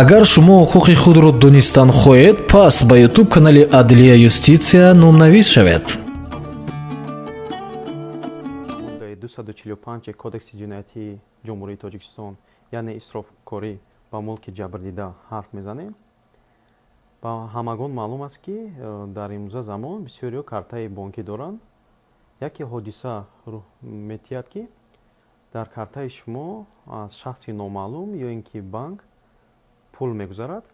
Агар шумо ҳуқуқи худро донистан хоҳед, пас ба YouTube канали Адлия Юститсия номнавис шавед. 245 Кодекси ҷиноятии Ҷумҳурии Тоҷикистон, яъне исрофкорӣ ба мулки ҷабрдида ҳарф мезанем. Ба ҳамагон маълум аст, ки дар имрӯза замон бисёриҳо картаи бонкӣ доранд. Яке ҳодиса рух метиҳад, ки дар картаи шумо аз шахси номаълум ё ин ки банк пул мегузарад.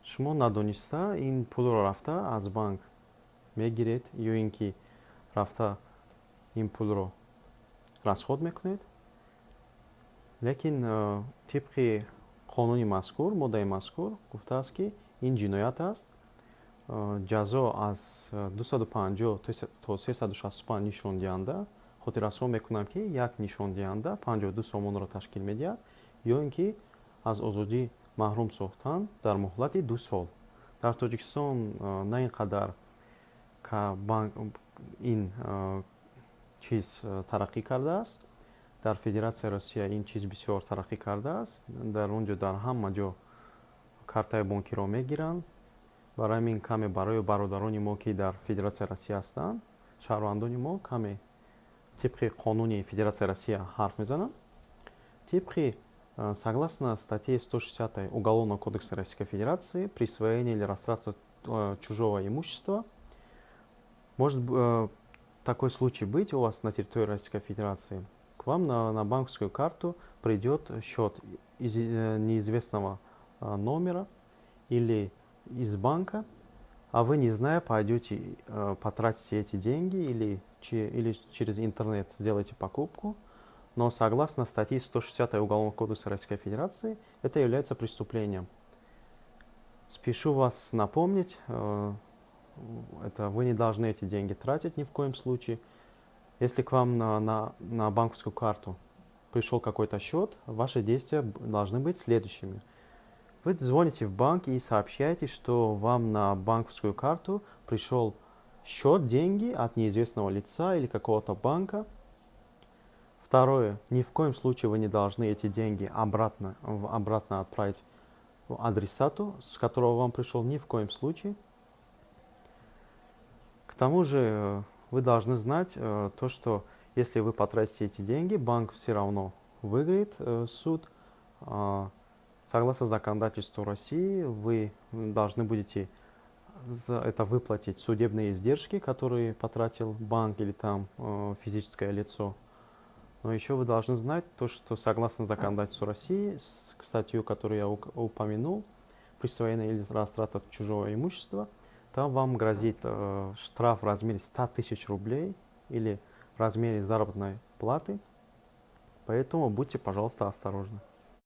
Шумо надониста ин пулро рафта аз банк мегиред ё ин ки рафта ин пулро расход мекунед. Лекин тибқи қонуни мазкур, моддаи мазкур гуфтааст, ки ин ҷиноят аст. Ҷазо аз 250 то 365 нишондиҳанда, хотиррасон мекунам, ки як нишондиҳанда 52 сомонро ташкил медиҳад, ё ин ки аз озодӣ маҳрум сохтан дар муҳлати 2 сол. Дар Тоҷикистон на ин қадар ин чиз тараққӣ кардааст. Дар Федератсияи Россия ин чиз бисёр тараққӣ кардааст. Дар он ҷо, дар ҳама ҷо картаи бонкиро мегиранд. Барои ҳамин каме барои бародарони мо, ки дар Федератсияи Россия ҳастанд, шаҳрвандони мо каме тибқи қонуни Федератсияи Россия ҳарф мезанам. Тибқи согласно статье 160 Уголовного кодекса Российской Федерации, присвоение или растрата чужого имущества, может такой случай быть у вас на территории Российской Федерации. К вам на банковскую карту придет счет из неизвестного номера или из банка, а вы, не зная, пойдете потратите эти деньги или через интернет сделаете покупку. Но согласно статье 160 Уголовного кодекса Российской Федерации, это является преступлением. Спешу вас напомнить, это вы не должны эти деньги тратить ни в коем случае. Если к вам на банковскую карту пришел какой-то счет, ваши действия должны быть следующими. Вы звоните в банк и сообщаете, что вам на банковскую карту пришел счет, деньги от неизвестного лица или какого-то банка. Второе. Ни в коем случае вы не должны эти деньги обратно отправить адресату, с которого вам пришел, ни в коем случае. К тому же вы должны знать то, что если вы потратите эти деньги, банк все равно выиграет суд. Согласно законодательству России, вы должны будете за это выплатить судебные издержки, которые потратил банк или там физическое лицо. Но еще вы должны знать то, что согласно законодательству России, статью, которую я упомянул, присвоение или растрата чужого имущества, там вам грозит штраф в размере 100 тысяч рублей или в размере заработной платы. Поэтому будьте, пожалуйста, осторожны.